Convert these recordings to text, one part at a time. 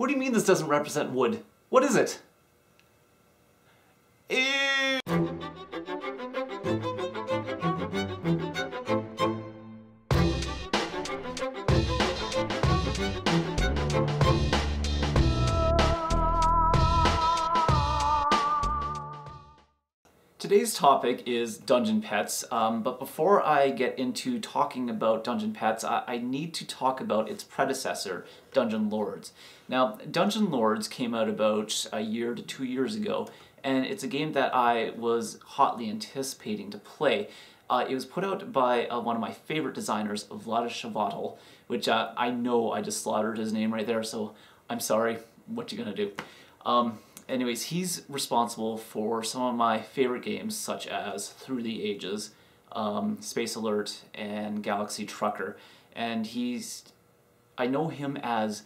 What do you mean this doesn't represent wood? What is it? Ew. Today's topic is Dungeon Petz, but before I get into talking about Dungeon Petz, I need to talk about its predecessor, Dungeon Lords. Now, Dungeon Lords came out about a year to 2 years ago, and it's a game that I was hotly anticipating to play. It was put out by one of my favorite designers, Vlaada, Chvátil, which I know I just slaughtered his name right there, so I'm sorry. What you gonna do? Anyways, he's responsible for some of my favorite games, such as Through the Ages, Space Alert, and Galaxy Trucker. And I know him as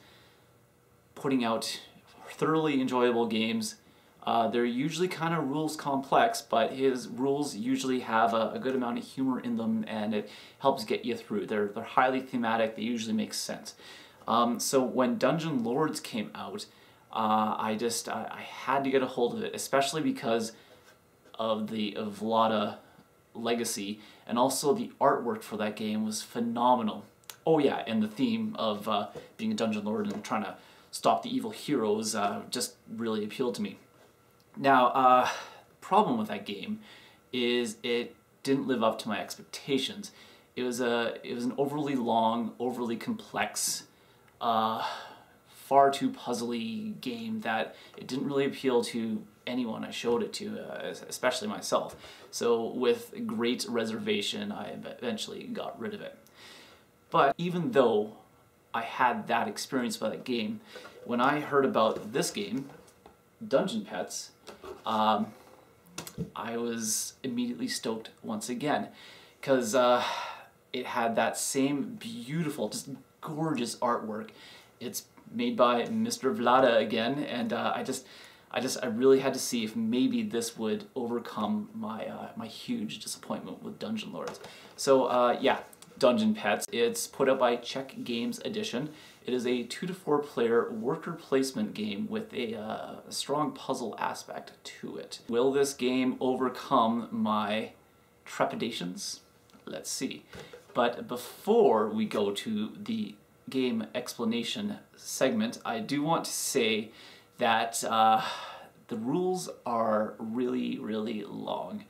putting out thoroughly enjoyable games. They're usually kind of rules complex, but his rules usually have a good amount of humor in them, and it helps get you through. They're highly thematic, they usually make sense. So when Dungeon Lords came out, I had to get a hold of it, especially because of the Vlaada legacy, and also the artwork for that game was phenomenal. Oh yeah, and the theme of being a Dungeon Lord and trying to stop the evil heroes just really appealed to me. Now, the problem with that game is it didn't live up to my expectations. It was an overly long, overly complex, far too puzzly game that it didn't really appeal to anyone I showed it to, especially myself. So with great reservation, I eventually got rid of it. But even though I had that experience with that game, when I heard about this game, Dungeon Petz, I was immediately stoked once again, because it had that same beautiful, just gorgeous artwork. It's made by Mr. Vlaada again, and I really had to see if maybe this would overcome my my huge disappointment with Dungeon Lords. So yeah, Dungeon Petz. It's put out by Czech Games Edition. It is a 2 to 4 player worker placement game with a strong puzzle aspect to it. Will this game overcome my trepidations? Let's see. But before we go to the game explanation segment, I do want to say that the rules are really, really long.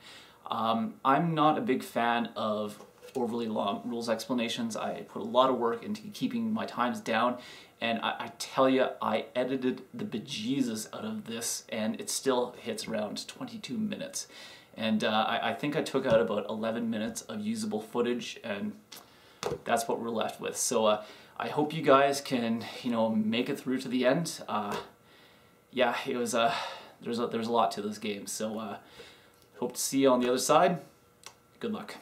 I'm not a big fan of overly long rules explanations. I put a lot of work into keeping my times down, and I tell you, I edited the bejesus out of this, and it still hits around 22 minutes. And I think I took out about 11 minutes of usable footage, and that's what we're left with. So I hope you guys can, make it through to the end. Yeah, it was there's a lot to this game, so hope to see you on the other side. Good luck.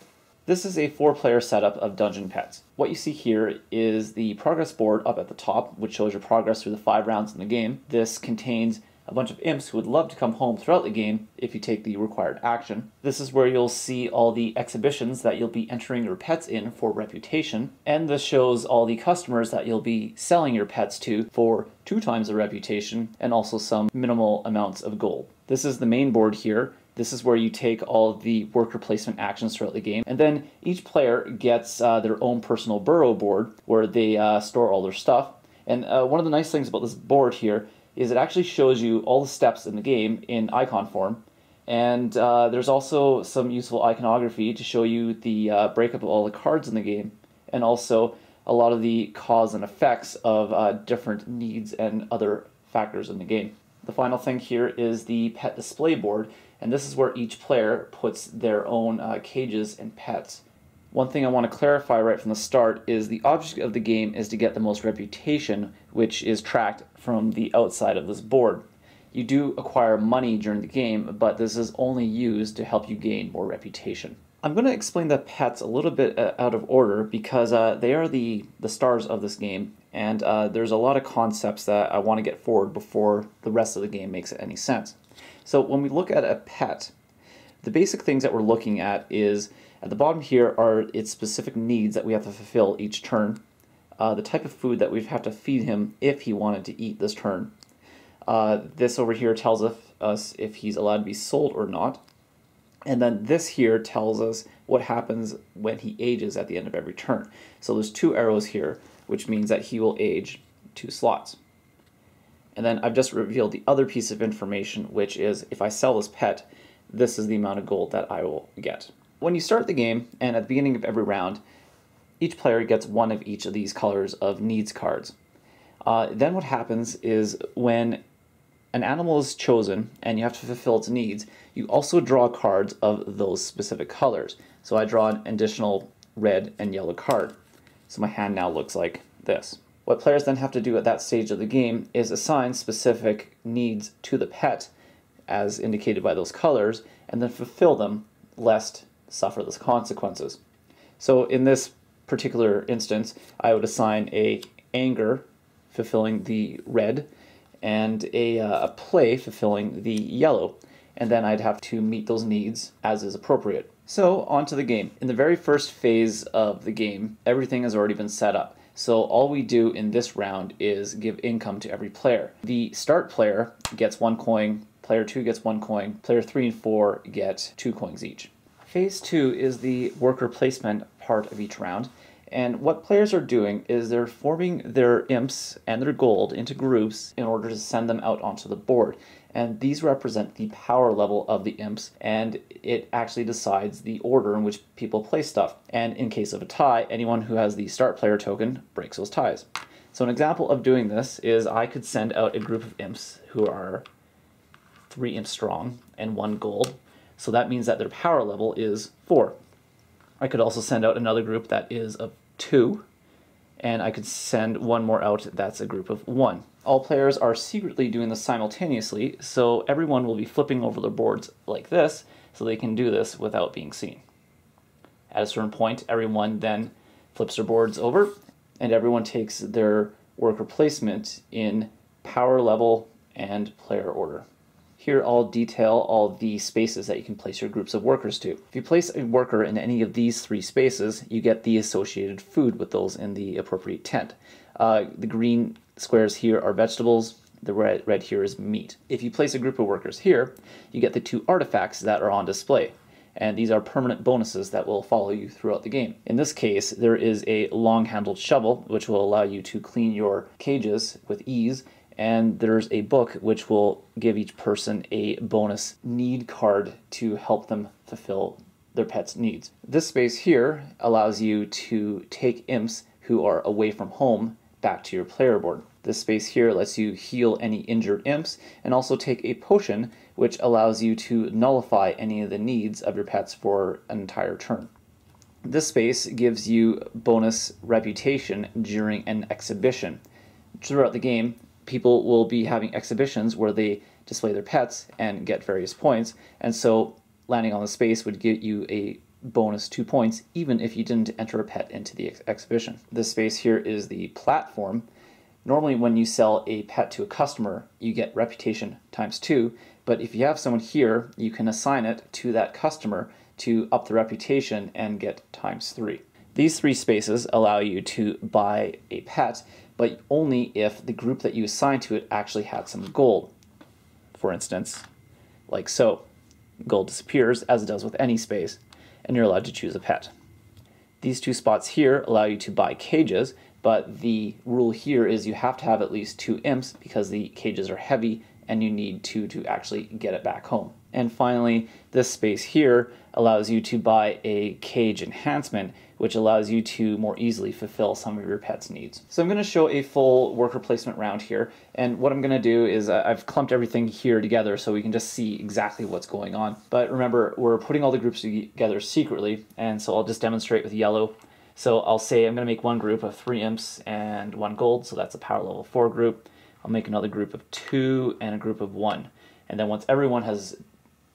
This is a 4-player setup of Dungeon Petz. What you see here is the progress board up at the top, which shows your progress through the 5 rounds in the game. This contains a bunch of imps who would love to come home throughout the game if you take the required action. This is where you'll see all the exhibitions that you'll be entering your pets in for reputation, and this shows all the customers that you'll be selling your pets to for 2 times the reputation, and also some minimal amounts of gold. This is the main board here. This is where you take all of the worker placement actions throughout the game, and then each player gets their own personal burrow board where they store all their stuff. And one of the nice things about this board here is it actually shows you all the steps in the game in icon form, and there's also some useful iconography to show you the breakup of all the cards in the game, and also a lot of the cause and effects of different needs and other factors in the game. The final thing here is the pet display board, and this is where each player puts their own cages and pets. One thing I want to clarify right from the start is the object of the game is to get the most reputation, which is tracked from the outside of this board. You do acquire money during the game, but this is only used to help you gain more reputation. I'm going to explain the pets a little bit out of order because they are the stars of this game, and there's a lot of concepts that I want to get forward before the rest of the game makes any sense. So when we look at a pet, the basic things that we're looking at is, at the bottom here are its specific needs that we have to fulfill each turn. the type of food that we'd have to feed him if he wanted to eat this turn. This over here tells us if he's allowed to be sold or not. And then this here tells us what happens when he ages at the end of every turn. So there's 2 arrows here, which means that he will age 2 slots. And then I've just revealed the other piece of information, which is if I sell this pet, this is the amount of gold that I will get. When you start the game, and at the beginning of every round, each player gets one of each of these colors of needs cards. Then what happens is when an animal is chosen and you have to fulfill its needs, you also draw cards of those specific colors. So I draw an additional red and yellow card. So my hand now looks like this. What players then have to do at that stage of the game is assign specific needs to the pet as indicated by those colors and then fulfill them lest suffer the consequences. So in this particular instance, I would assign a anger fulfilling the red and a play fulfilling the yellow, and then I'd have to meet those needs as is appropriate. So on to the game. In the very first phase of the game, everything has already been set up. So all we do in this round is give income to every player. The start player gets 1 coin, player 2 gets 1 coin, player 3 and 4 get 2 coins each. Phase 2 is the worker placement part of each round. And what players are doing is they're forming their imps and their gold into groups in order to send them out onto the board. And these represent the power level of the imps, and it actually decides the order in which people place stuff. And in case of a tie, anyone who has the start player token breaks those ties. So an example of doing this is I could send out a group of imps who are 3 imps strong and 1 gold. So that means that their power level is 4. I could also send out another group that is of 2, and I could send one more out that's a group of 1. All players are secretly doing this simultaneously, so everyone will be flipping over their boards like this, so they can do this without being seen. At a certain point, everyone then flips their boards over, and everyone takes their worker placement in power level and player order. Here I'll detail all the spaces that you can place your groups of workers to. If you place a worker in any of these 3 spaces, you get the associated food with those in the appropriate tent. The green squares here are vegetables, the red here is meat. If you place a group of workers here, you get the 2 artifacts that are on display. And these are permanent bonuses that will follow you throughout the game. In this case, there is a long-handled shovel, which will allow you to clean your cages with ease, and there's a book which will give each person a bonus need card to help them fulfill their pet's needs. This space here allows you to take imps who are away from home back to your player board. This space here lets you heal any injured imps and also take a potion which allows you to nullify any of the needs of your pets for an entire turn. This space gives you bonus reputation during an exhibition. Throughout the game, people will be having exhibitions where they display their pets and get various points, and so landing on the space would give you a bonus 2 points even if you didn't enter a pet into the exhibition. This space here is the platform. Normally when you sell a pet to a customer, you get reputation ×2, but if you have someone here, you can assign it to that customer to up the reputation and get ×3. These 3 spaces allow you to buy a pet, but only if the group that you assign to it actually had some gold. For instance, like so. Gold disappears, as it does with any space, and you're allowed to choose a pet. These 2 spots here allow you to buy cages, but the rule here is you have to have at least 2 imps because the cages are heavy and you need 2 to actually get it back home. And finally, this space here allows you to buy a cage enhancement, which allows you to more easily fulfill some of your pet's needs. So I'm going to show a full worker placement round here, and what I'm going to do is I've clumped everything here together so we can just see exactly what's going on. But remember, we're putting all the groups together secretly, and so I'll just demonstrate with yellow. So I'll say I'm going to make one group of 3 imps and 1 gold, so that's a power level 4 group. I'll make another group of 2 and a group of 1. And then once everyone has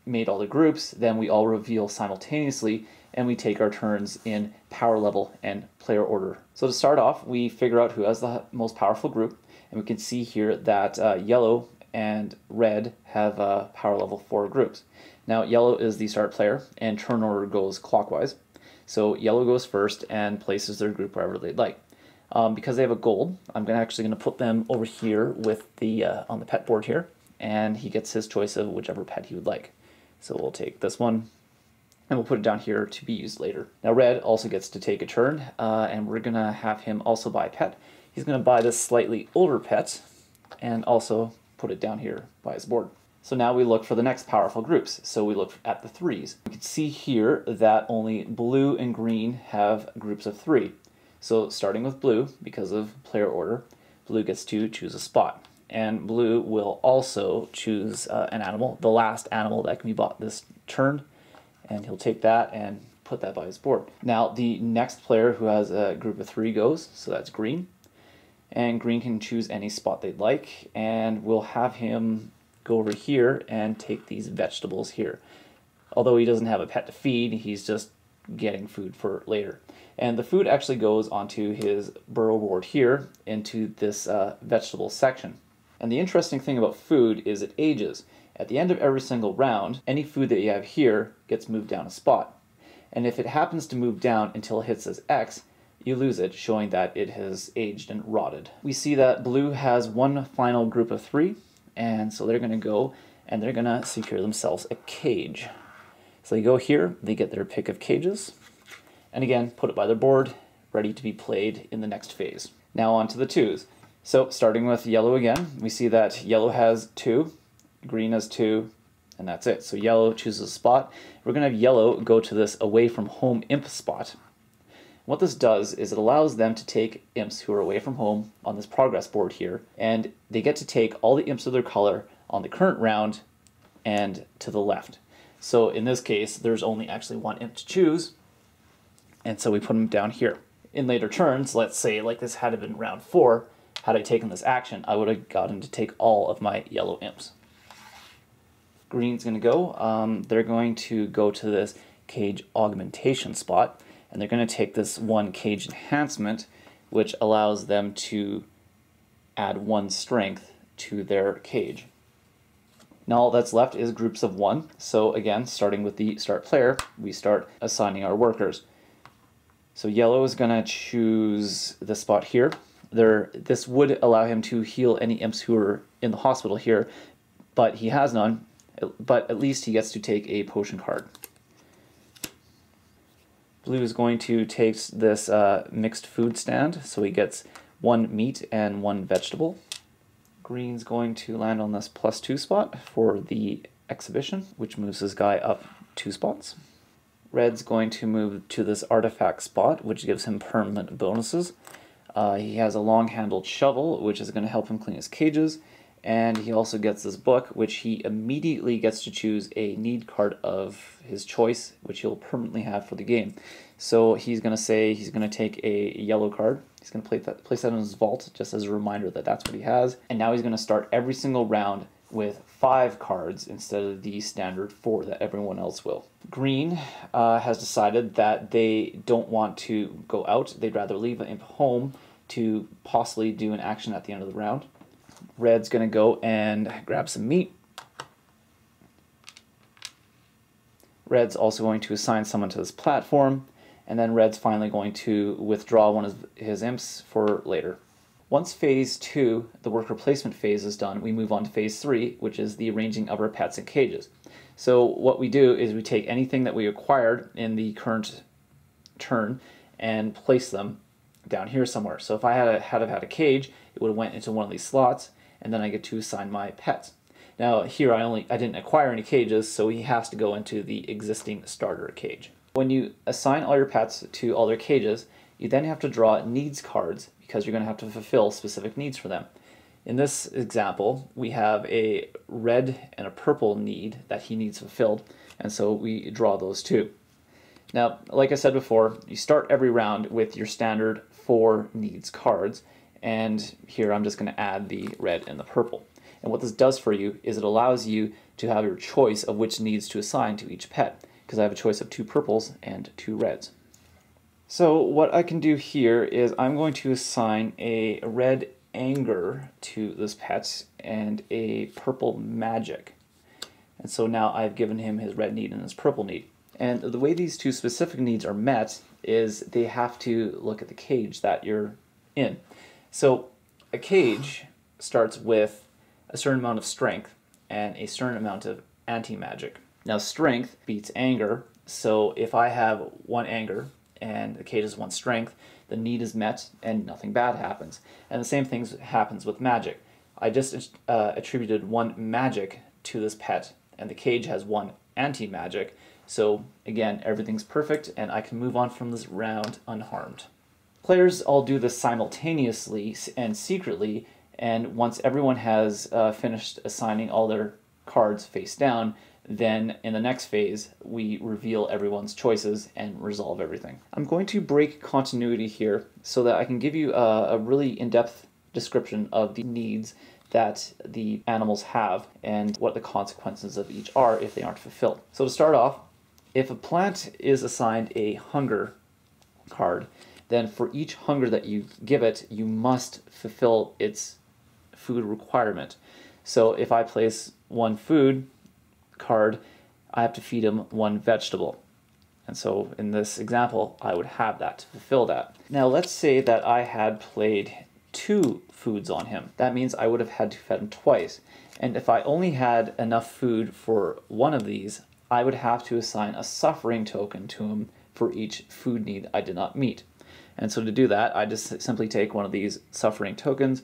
made all the groups, then we all reveal simultaneously and we take our turns in power level and player order. So to start off, we figure out who has the most powerful group, and we can see here that yellow and red have power level 4 groups. Now yellow is the start player and turn order goes clockwise. So yellow goes first and places their group wherever they'd like. Because they have a gold, I'm actually going to put them over here with the on the pet board here, and he gets his choice of whichever pet he would like. So we'll take this one, and we'll put it down here to be used later. Now Red also gets to take a turn, and we're going to have him also buy a pet. He's going to buy this slightly older pet, and also put it down here by his board. So now we look for the next powerful groups. So we look at the threes. You can see here that only blue and green have groups of 3. So starting with blue, because of player order, blue gets to choose a spot. And blue will also choose an animal, the last animal that can be bought this turn, and he'll take that and put that by his board. Now the next player who has a group of 3 goes, so that's green. And green can choose any spot they'd like, and we'll have him go over here and take these vegetables here. Although he doesn't have a pet to feed, he's just getting food for later. And the food actually goes onto his burrow board here into this vegetable section. And the interesting thing about food is it ages. At the end of every single round, any food that you have here gets moved down a spot. And if it happens to move down until it hits as X, you lose it, showing that it has aged and rotted. We see that blue has one final group of 3, and so they're going to go and they're going to secure themselves a cage. So they go here, they get their pick of cages, and again, put it by their board, ready to be played in the next phase. Now on to the 2s. So starting with yellow again, we see that yellow has 2, green has 2, and that's it. So yellow chooses a spot. We're going to have yellow go to this away from home imp spot. What this does is it allows them to take imps who are away from home on this progress board here, and they get to take all the imps of their color on the current round and to the left. So in this case, there's only actually one imp to choose, and so we put him down here. In later turns, let's say like this had been round 4, had I taken this action, I would have gotten to take all of my yellow imps. Green's going to go. They're going to go to this cage augmentation spot, and they're going to take this 1 cage enhancement, which allows them to add 1 strength to their cage. Now all that's left is groups of 1. So again, starting with the start player, we start assigning our workers. So yellow is going to choose the spot here. This would allow him to heal any imps who are in the hospital here, but he has none. But at least he gets to take a potion card. Blue is going to take this mixed food stand, so he gets 1 meat and 1 vegetable. Green's going to land on this +2 spot for the exhibition, which moves this guy up 2 spots. Red's going to move to this artifact spot, which gives him permanent bonuses. He has a long-handled shovel, which is going to help him clean his cages. And he also gets this book, which he immediately gets to choose a need card of his choice, which he'll permanently have for the game. So he's going to say he's going to take a yellow card. He's going to place that in his vault, just as a reminder that that's what he has. And now he's going to start every single round with 5 cards instead of the standard 4 that everyone else will. Green has decided that they don't want to go out. They'd rather leave an imp home to possibly do an action at the end of the round. Red's going to go and grab some meat. Red's also going to assign someone to this platform, and then Red's finally going to withdraw one of his imps for later. Once phase 2, the worker placement phase, is done, we move on to phase 3, which is the arranging of our pets in cages. So what we do is we take anything that we acquired in the current turn and place them down here somewhere. So if I had a cage, it would have went into one of these slots, and then I get to assign my pets. Now here I didn't acquire any cages, so he has to go into the existing starter cage. When you assign all your pets to all their cages, you then have to draw needs cards because you're going to have to fulfill specific needs for them. In this example, we have a red and a purple need that he needs fulfilled, and so we draw those two. Now, like I said before, you start every round with your standard 4 needs cards, and here I'm just going to add the red and the purple. And what this does for you is it allows you to have your choice of which needs to assign to each pet, because I have a choice of 2 purples and 2 reds. So what I can do here is I'm going to assign a red anger to this pet and a purple magic. And so now I've given him his red need and his purple need. And the way these 2 specific needs are met is they have to look at the cage that your in. So a cage starts with a certain amount of strength and a certain amount of anti-magic. Now strength beats anger, so if I have 1 anger and the cage is 1 strength, the need is met and nothing bad happens. And the same thing happens with magic. I just attributed 1 magic to this pet, and the cage has 1 anti-magic, so again, everything's perfect and I can move on from this round unharmed. Players all do this simultaneously and secretly, and once everyone has finished assigning all their cards face down, then in the next phase we reveal everyone's choices and resolve everything. I'm going to break continuity here so that I can give you a really in-depth description of the needs that the animals have and what the consequences of each are if they aren't fulfilled. So to start off, if a plant is assigned a hunger card, then for each hunger that you give it, you must fulfill its food requirement. So if I place 1 food card, I have to feed him 1 vegetable. And so in this example, I would have that to fulfill that. Now let's say that I had played 2 foods on him. That means I would have had to feed him twice. And if I only had enough food for 1 of these, I would have to assign a suffering token to him for each food need I did not meet. And so to do that, I just simply take 1 of these suffering tokens,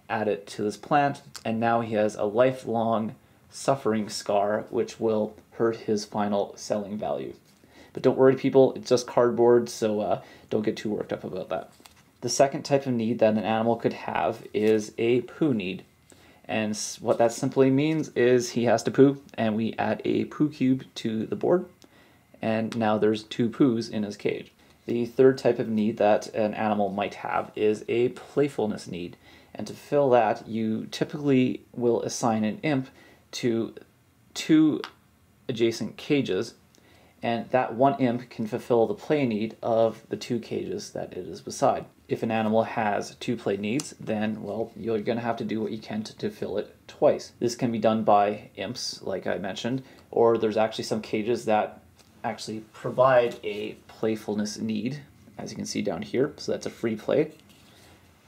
add it to this plant, and now he has a lifelong suffering scar, which will hurt his final selling value. But don't worry, people, it's just cardboard, so don't get too worked up about that. The second type of need that an animal could have is a poo need. And what that simply means is he has to poo, and we add a poo cube to the board, and now there's 2 poos in his cage. The third type of need that an animal might have is a playfulness need. And to fill that, you typically will assign an imp to 2 adjacent cages, and that 1 imp can fulfill the play need of the 2 cages that it is beside. If an animal has 2 play needs, then, well, you're going to have to do what you can to fill it twice. This can be done by imps, like I mentioned, or there's actually some cages that actually provide a playfulness need, as you can see down here, so that's a free play.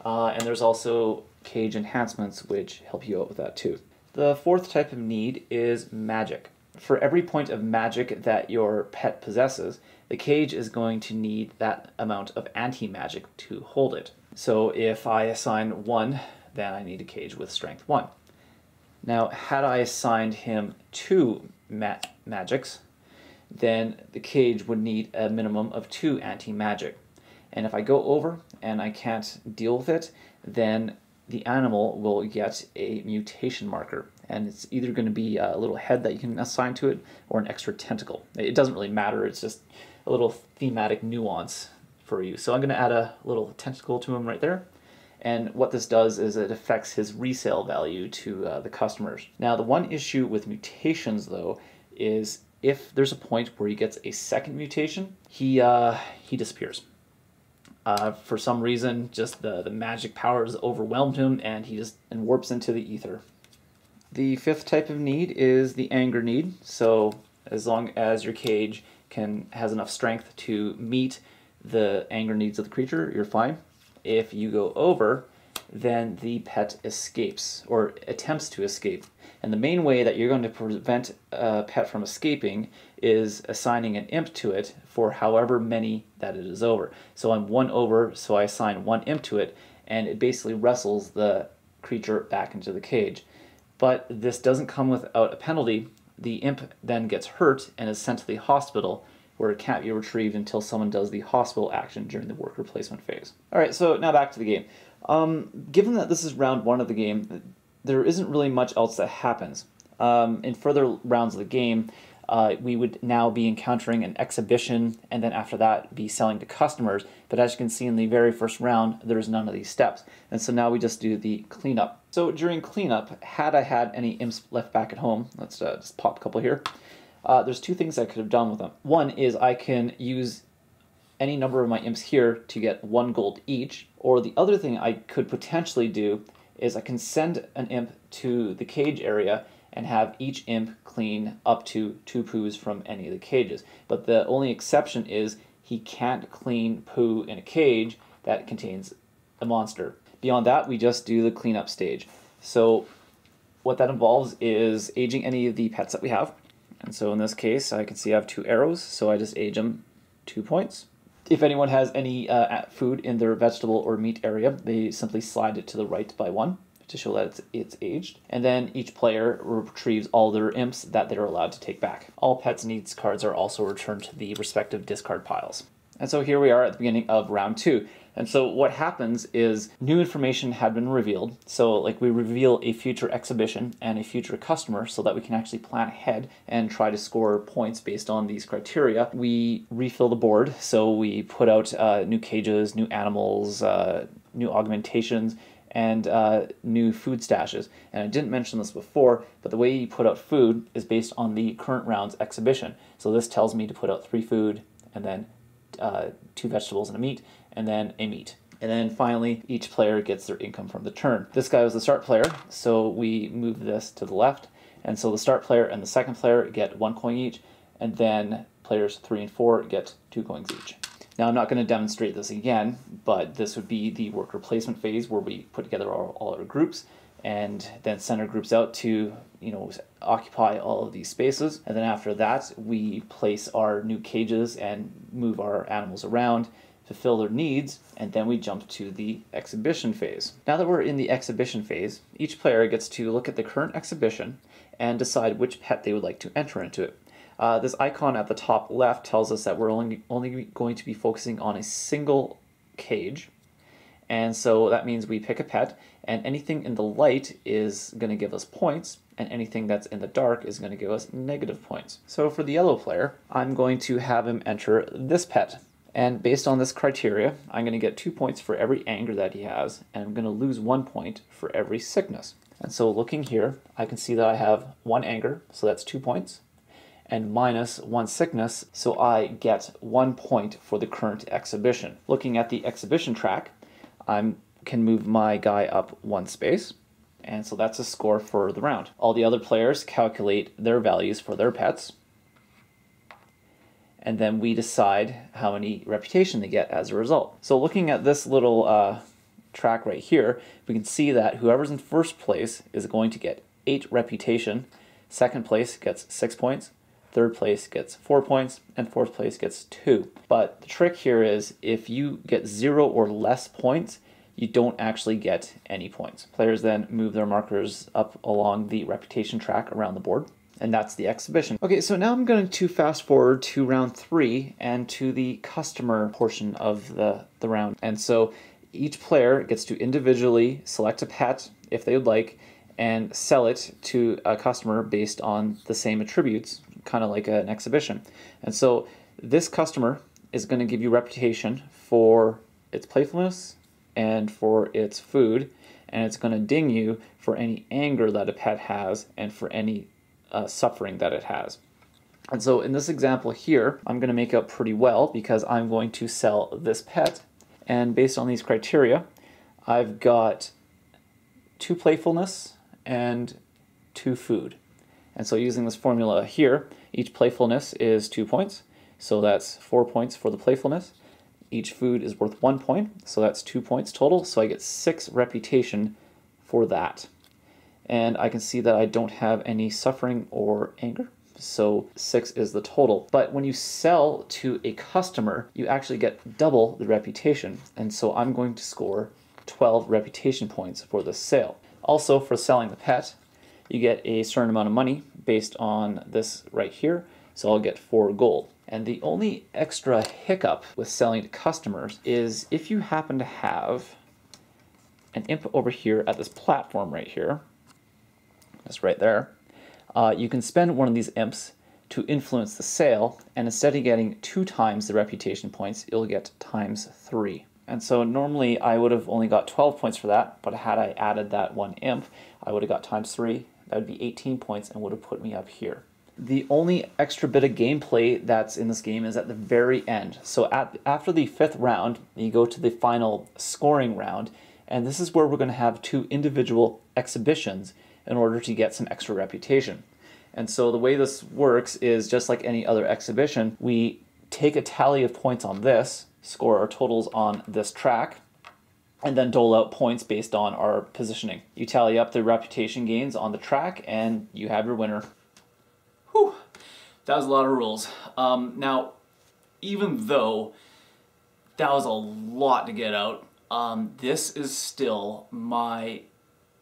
And there's also cage enhancements which help you out with that too. The fourth type of need is magic. For every point of magic that your pet possesses, the cage is going to need that amount of anti-magic to hold it. So if I assign 1, then I need a cage with strength 1. Now, had I assigned him 2 magics, then the cage would need a minimum of 2 anti-magic. And if I go over and I can't deal with it, then the animal will get a mutation marker. And it's either going to be a little head that you can assign to it or an extra tentacle. It doesn't really matter, it's just a little thematic nuance for you. So I'm going to add a little tentacle to him right there. And what this does is it affects his resale value to the customers. Now, the one issue with mutations, though, is if there's a point where he gets a second mutation, he disappears. For some reason, just the magic powers overwhelmed him, and he just warps into the ether. The fifth type of need is the anger need. So as long as your cage has enough strength to meet the anger needs of the creature, you're fine. If you go over, then the pet escapes or attempts to escape. And the main way that you're going to prevent a pet from escaping is assigning an imp to it for however many that it is over. So I'm 1 over, so I assign 1 imp to it, and it basically wrestles the creature back into the cage. But this doesn't come without a penalty. The imp then gets hurt and is sent to the hospital, where it can't be retrieved until someone does the hospital action during the worker placement phase. Alright, so now back to the game. Given that this is round 1 of the game, there isn't really much else that happens. In further rounds of the game, we would now be encountering an exhibition, and then after that be selling to customers. But as you can see in the very first round, there's none of these steps. And so now we just do the cleanup. So during cleanup, had I had any imps left back at home, let's just pop a couple here, there's 2 things I could have done with them. One is I can use any number of my imps here to get 1 gold each, or the other thing I could potentially do is I can send an imp to the cage area and have each imp clean up to 2 poos from any of the cages. But the only exception is he can't clean poo in a cage that contains a monster. Beyond that, we just do the cleanup stage. So what that involves is aging any of the pets that we have. And so in this case, I can see I have 2 arrows, so I just age them 2 points. If anyone has any food in their vegetable or meat area, they simply slide it to the right by 1 to show that it's aged. And then each player retrieves all their imps that they're allowed to take back. All pets needs cards are also returned to the respective discard piles. And so here we are at the beginning of round 2. And so what happens is new information had been revealed. So like we reveal a future exhibition and a future customer so that we can actually plan ahead and try to score points based on these criteria. We refill the board. So we put out new cages, new animals, new augmentations, and new food stashes. And I didn't mention this before, but the way you put out food is based on the current round's exhibition. So this tells me to put out 3 food and then 2 vegetables and a meat, and then a meat. And then finally, each player gets their income from the turn. This guy was the start player, so we move this to the left. And so the start player and the second player get 1 coin each, and then players 3 and 4 get 2 coins each. Now I'm not going to demonstrate this again, but this would be the worker placement phase where we put together all our groups and then send our groups out to, occupy all of these spaces. And then after that, we place our new cages and move our animals around, fulfill their needs, and then we jump to the exhibition phase. Now that we're in the exhibition phase, each player gets to look at the current exhibition and decide which pet they would like to enter into it. This icon at the top left tells us that we're only going to be focusing on a single cage. And so that means we pick a pet, and anything in the light is going to give us points, and anything that's in the dark is going to give us negative points. So for the yellow player, I'm going to have him enter this pet. And based on this criteria, I'm going to get 2 points for every anger that he has, and I'm going to lose 1 point for every sickness. And so looking here, I can see that I have 1 anger, so that's 2 points, and minus 1 sickness, so I get 1 point for the current exhibition. Looking at the exhibition track, I can move my guy up 1 space, and so that's a score for the round. All the other players calculate their values for their pets, and then we decide how many reputation they get as a result. So looking at this little track right here, we can see that whoever's in first place is going to get 8 reputation, second place gets 6 points, third place gets 4 points, and fourth place gets 2. But the trick here is if you get 0 or less points, you don't actually get any points. Players then move their markers up along the reputation track around the board, and that's the exhibition. Okay, so now I'm going to fast forward to round 3 and to the customer portion of the round. And so each player gets to individually select a pet if they would like and sell it to a customer based on the same attributes, kind of like an exhibition. And so this customer is going to give you reputation for its playfulness and for its food, and it's going to ding you for any anger that a pet has and for any suffering that it has. And so in this example here, I'm going to make out pretty well because I'm going to sell this pet, and based on these criteria, I've got 2 playfulness and 2 food. And so using this formula here, each playfulness is 2 points, so that's 4 points for the playfulness. Each food is worth 1 point, so that's 2 points total, so I get 6 reputation for that. And I can see that I don't have any suffering or anger, so 6 is the total. But when you sell to a customer, you actually get double the reputation, and so I'm going to score 12 reputation points for this sale. Also, for selling the pet, you get a certain amount of money based on this right here, so I'll get 4 gold. And the only extra hiccup with selling to customers is if you happen to have an imp over here at this platform right here, that's right there, you can spend one of these imps to influence the sale, and instead of getting 2 times the reputation points, you'll get times 3. And so normally I would have only got 12 points for that, but had I added that 1 imp, I would have got times 3. That would be 18 points and would have put me up here. The only extra bit of gameplay that's in this game is at the very end. So after the 5th round, you go to the final scoring round, and this is where we're going to have 2 individual exhibitions in order to get some extra reputation. And so the way this works is just like any other exhibition, we take a tally of points on this, score our totals on this track, and then dole out points based on our positioning. You tally up the reputation gains on the track, and you have your winner. Whew, that was a lot of rules. Now, even though that was a lot to get out, this is still my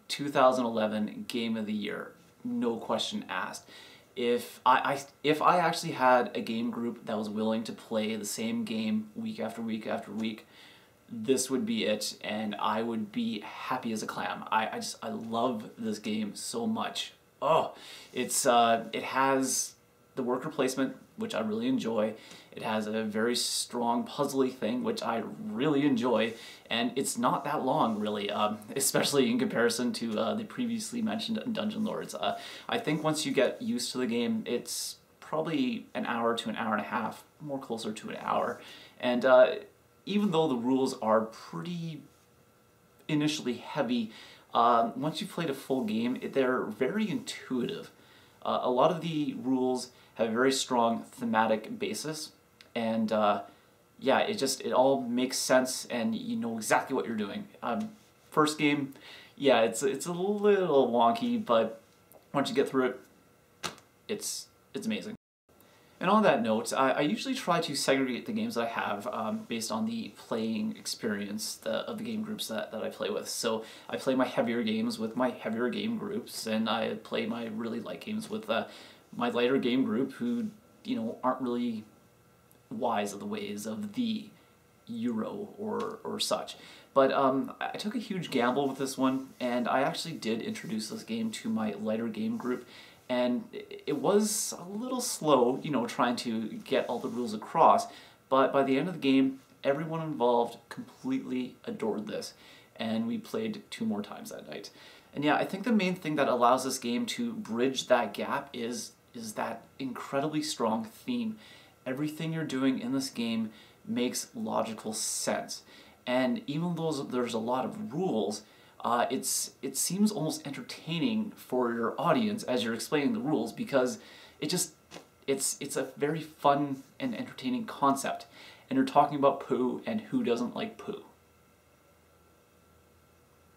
2011 Game of the Year, no question asked. If I actually had a game group that was willing to play the same game week after week after week, this would be it, and I would be happy as a clam. I love this game so much. Oh, it has the worker placement, which I really enjoy. It has a very strong puzzly thing, which I really enjoy, and it's not that long, really, especially in comparison to the previously mentioned Dungeon Lords. I think once you get used to the game, it's probably an hour to an hour and a half, more closer to an hour, and even though the rules are pretty initially heavy, once you've played a full game, they're very intuitive. A lot of the rules have a very strong thematic basis, and yeah, it all makes sense, and you know exactly what you're doing. First game, yeah, it's a little wonky, but once you get through it, it's amazing. And on that note, I usually try to segregate the games that I have based on the playing experience of the game groups that I play with. So I play my heavier games with my heavier game groups, and I play my really light games with my lighter game group who, you know, aren't really wise of the ways of the Euro or such. But I took a huge gamble with this one, and I actually did introduce this game to my lighter game group. And it was a little slow, you know, trying to get all the rules across, but by the end of the game, everyone involved completely adored this, and we played 2 more times that night. And yeah, I think the main thing that allows this game to bridge that gap is that incredibly strong theme. Everything you're doing in this game makes logical sense, and even though there's a lot of rules, it seems almost entertaining for your audience as you're explaining the rules, because it's a very fun and entertaining concept, and you're talking about poo, and who doesn't like poo?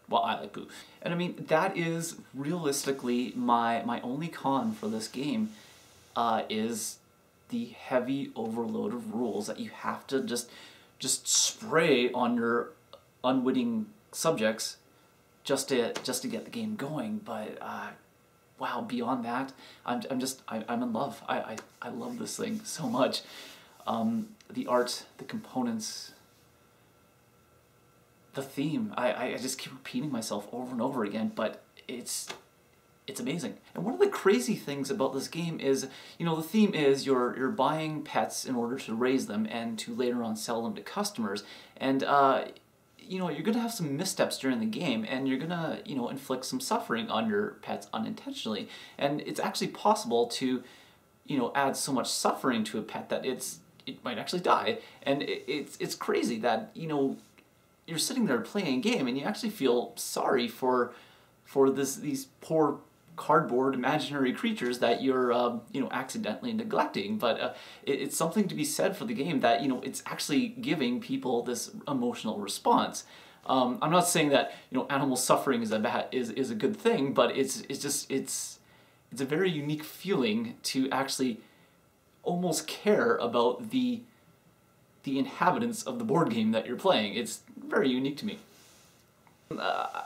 Well, I like poo. And I mean, that is realistically my only con for this game, is the heavy overload of rules that you have to just spray on your unwitting subjects just to get the game going. But wow, beyond that, I'm in love. I love this thing so much. The art, the components, the theme. I just keep repeating myself over and over again, but it's amazing. And one of the crazy things about this game is, you know, the theme is you're buying pets in order to raise them and to later on sell them to customers. And you know, you're going to have some missteps during the game, and you're going to, you know, inflict some suffering on your pets unintentionally. And it's actually possible to, you know, add so much suffering to a pet that it might actually die. And it's crazy that, you know, you're sitting there playing a game and you actually feel sorry for these poor cardboard imaginary creatures that you're you know, accidentally neglecting. But it's something to be said for the game that, you know, it's actually giving people this emotional response. I'm not saying that, you know, animal suffering is a good thing, but it's a very unique feeling to actually almost care about the inhabitants of the board game that you're playing. It's very unique to me.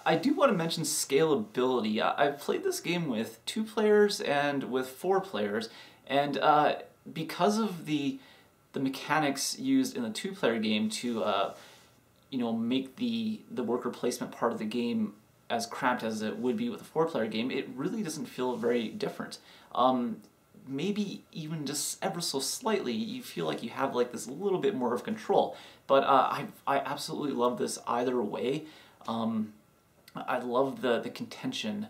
I do want to mention scalability. I've played this game with 2 players and with 4 players, and because of the mechanics used in the 2-player game to you know, make the worker placement part of the game as cramped as it would be with a 4-player game, it really doesn't feel very different. Maybe even just ever so slightly, you feel like you have like this little bit more of control. But I absolutely love this either way. I love the contention.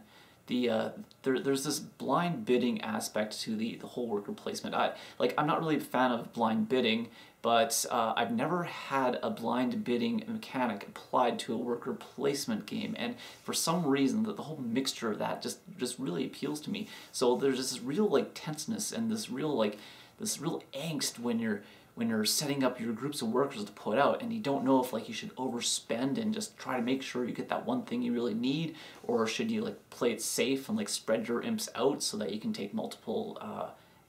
There's this blind bidding aspect to the whole worker placement. I'm not really a fan of blind bidding, but I've never had a blind bidding mechanic applied to a worker placement game, and for some reason the whole mixture of that just really appeals to me. So there's this real like tenseness and this real angst when when you're setting up your groups of workers to put out, and you don't know if like you should overspend and just try to make sure you get that one thing you really need, or should you like play it safe and like spread your imps out so that you can take multiple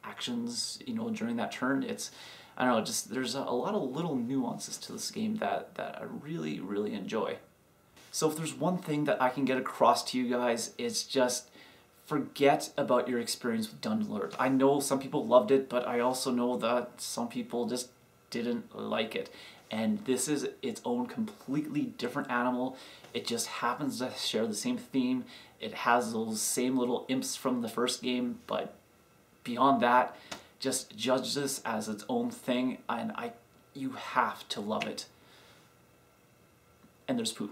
actions, you know, during that turn. It's, I don't know, just there's a lot of little nuances to this game that I really, really enjoy. So if there's one thing that I can get across to you guys, it's just forget about your experience with Dungeon Lord. I know some people loved it, but I also know that some people just didn't like it. And this is its own completely different animal. It just happens to share the same theme. It has those same little imps from the first game, but beyond that, just judge this as its own thing, and you have to love it. And there's poo.